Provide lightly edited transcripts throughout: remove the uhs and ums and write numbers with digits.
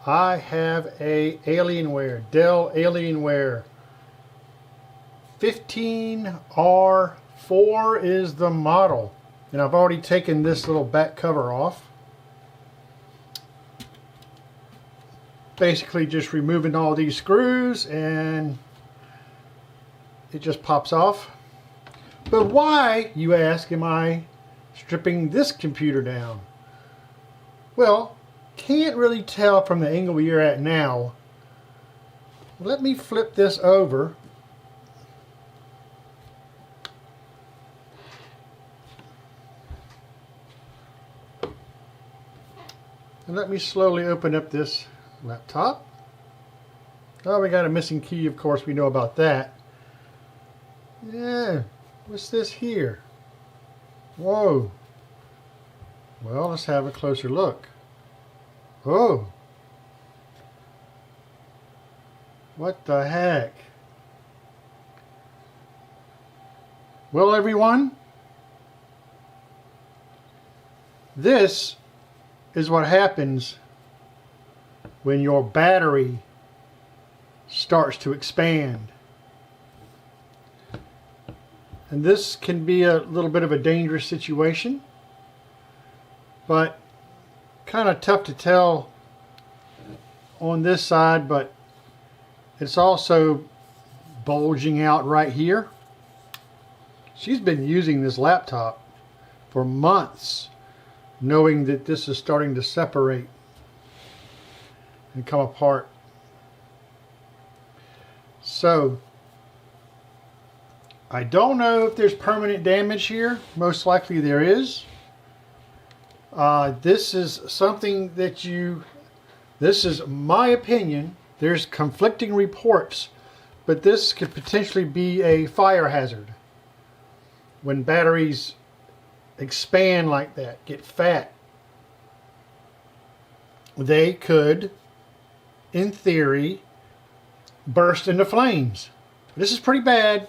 I have a Alienware, Dell Alienware. 15R4 is the model. And I've already taken this little back cover off. Basically just removing all these screws and it just pops off. But why, you ask, am I stripping this computer down? Well, can't really tell from the angle you're at now. Let me flip this over. And let me slowly open up this laptop. Oh, we got a missing key, of course, we know about that. Yeah, what's this here? Whoa. Well, let's have a closer look. Oh. What the heck? Well, everyone, this is what happens when your battery starts to expand. And this can be a little bit of a dangerous situation, but kind of tough to tell on this side, but it's also bulging out right here. She's been using this laptop for months, knowing that this is starting to separate and come apart. So I don't know if there's permanent damage here. Most likely there is. This is something that this is my opinion. There's conflicting reports, but this could potentially be a fire hazard. When batteries expand like that, get fat, they could, in theory, burst into flames. This is pretty bad.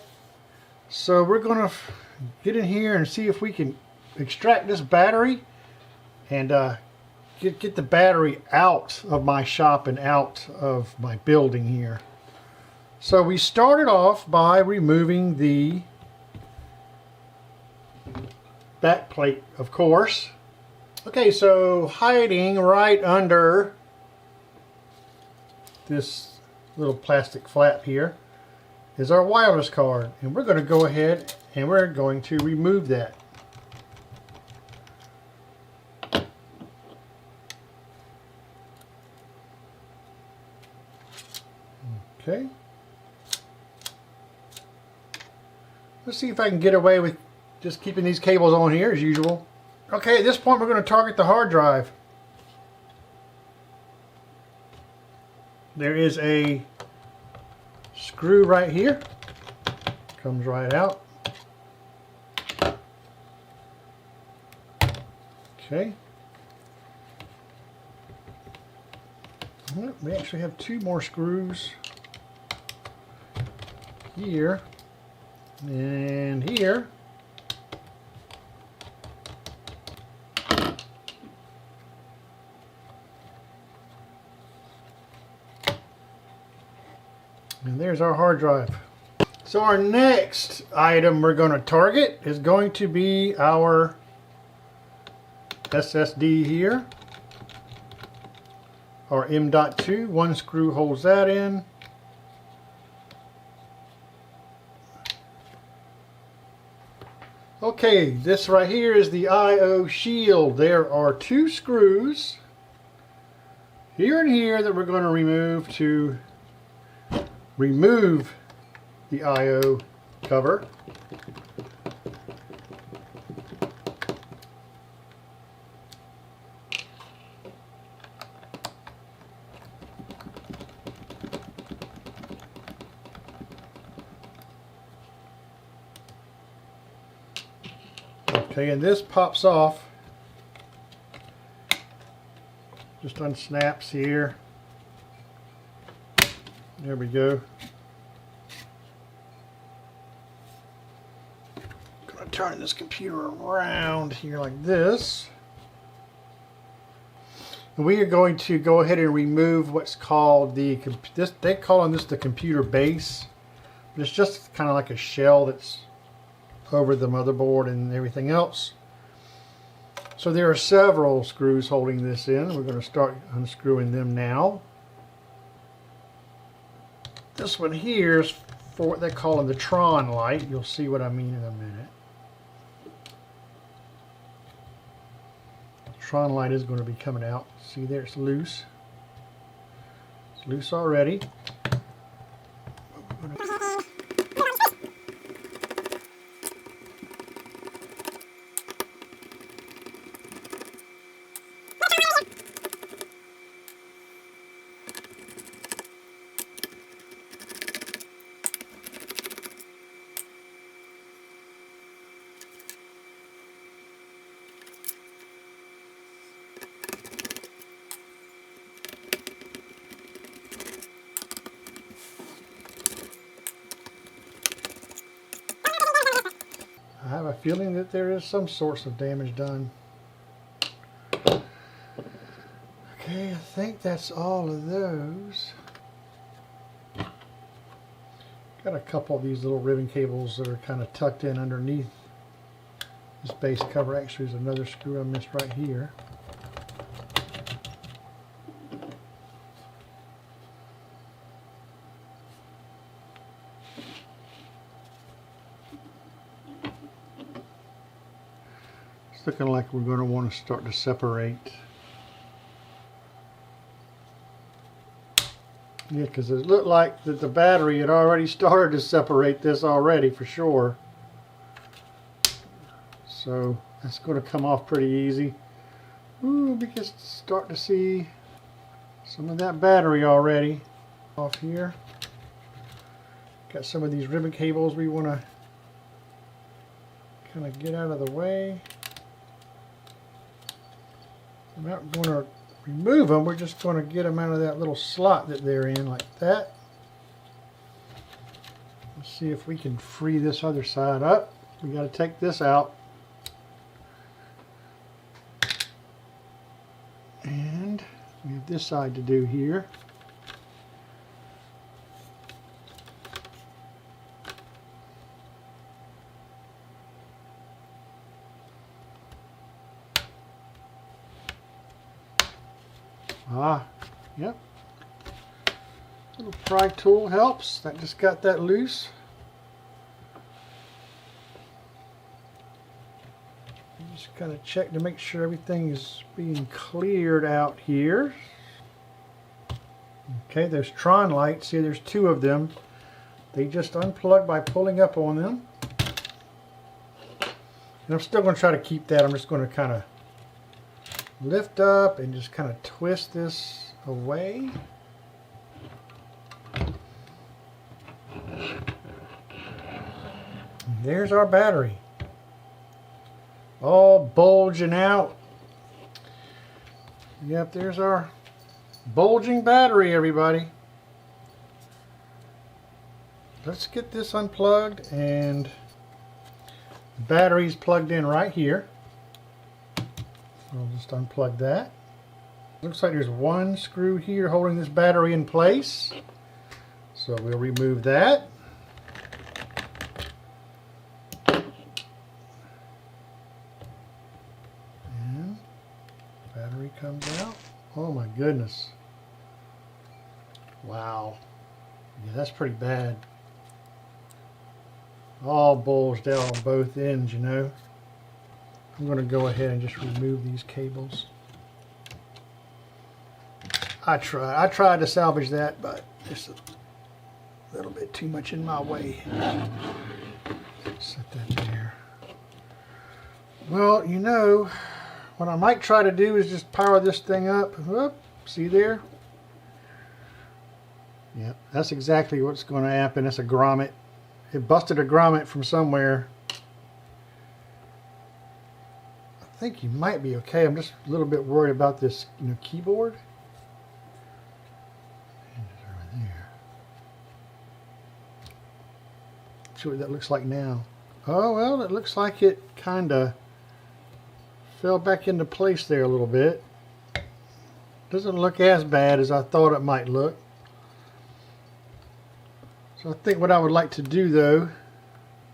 So we're going to get in here and see if we can extract this battery and get the battery out of my shop and out of my building here. So we started off by removing the back plate, of course. Okay, so hiding right under this little plastic flap here is our wireless card, and we're going to go ahead and we're going to remove that. Okay. Let's see if I can get away with just keeping these cables on here as usual. Okay, at this point we're going to target the hard drive. There is a screw right here. Comes right out. Okay. We actually have two more screws here and here. And there's our hard drive. So our next item we're going to target is going to be our SSD here. Our M.2, one screw holds that in. Okay, this right here is the I/O shield. There are two screws here and here that we're going to remove to remove the I/O cover. Okay, and this pops off. Just unsnaps here. There we go. Gonna turn this computer around here like this. And we are going to go ahead and remove what's called they call this the computer base. But it's just kind of like a shell that's over the motherboard and everything else. So there are several screws holding this in. We're going to start unscrewing them now. This one here is for what they call the Tron light. You'll see what I mean in a minute. The Tron light is going to be coming out. See there, it's loose. It's loose already. I have a feeling that there is some sorts of damage done. Okay, I think that's all of those. Got a couple of these little ribbon cables that are kind of tucked in underneath this base cover. Actually, there's another screw I missed right here. It's looking like we're going to want to start to separate. Yeah, because it looked like that the battery had already started to separate this already for sure. So that's going to come off pretty easy. Ooh, we can start to see some of that battery already off here. Got some of these ribbon cables we want to kind of get out of the way. I'm not going to remove them, we're just going to get them out of that little slot that they're in like that. Let's see if we can free this other side up. We got to take this out. And we have this side to do here. Yep. Little pry tool helps. That just got that loose. Just kind of check to make sure everything is being cleared out here. Okay, there's Tron lights. See, there's two of them. They just unplug by pulling up on them. And I'm still going to try to keep that. I'm just going to kind of lift up and just kind of twist this away. And there's our battery. All bulging out. Yep, there's our bulging battery, everybody. Let's get this unplugged, and the battery's plugged in right here. I'll just unplug that. Looks like there's one screw here holding this battery in place. So we'll remove that. And battery comes out. Oh my goodness. Wow. Yeah, that's pretty bad. All bulged out on both ends, you know. I'm going to go ahead and just remove these cables. I tried to salvage that, but it's a little bit too much in my way. Set that there. Well, you know, what I might try to do is just power this thing up. Whoop, see there? Yep, that's exactly what's going to happen. That's a grommet. It busted a grommet from somewhere. I think you might be okay. I'm just a little bit worried about this, keyboard. See what that looks like now. Oh, well, it looks like it kind of fell back into place there a little bit. Doesn't look as bad as I thought it might look. So I think what I would like to do though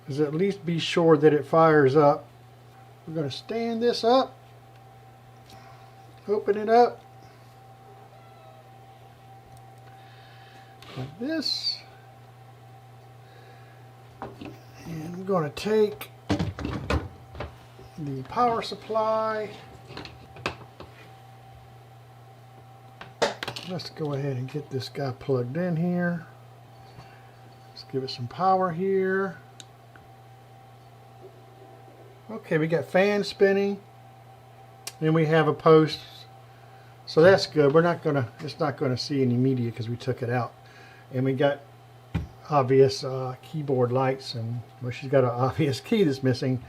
is at least be sure that it fires up. We're going to stand this up, open it up like this, and I'm going to take the power supply. Let's go ahead and get this guy plugged in here. Let's give it some power here. Okay, we got fan spinning, and we have a post, so that's good. It's not gonna see any media because we took it out, and we got obvious keyboard lights, and well, she's got an obvious key that's missing.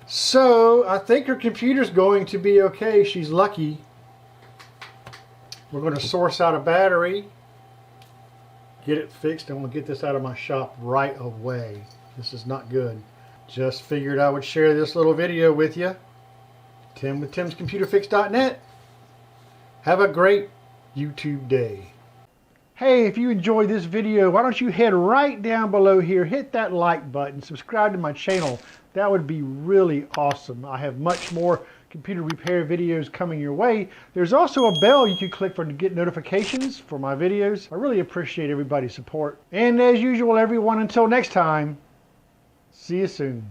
So I think her computer's going to be okay. She's lucky. We're going to source out a battery, get it fixed, and we'll get this out of my shop right away. This is not good. Just figured I would share this little video with you. Tim with timscomputerfix.net. Have a great YouTube day. Hey, if you enjoyed this video, why don't you head right down below here, hit that like button, subscribe to my channel. That would be really awesome. I have much more computer repair videos coming your way. There's also a bell you can click for to get notifications for my videos. I really appreciate everybody's support. And as usual, everyone, until next time, see you soon.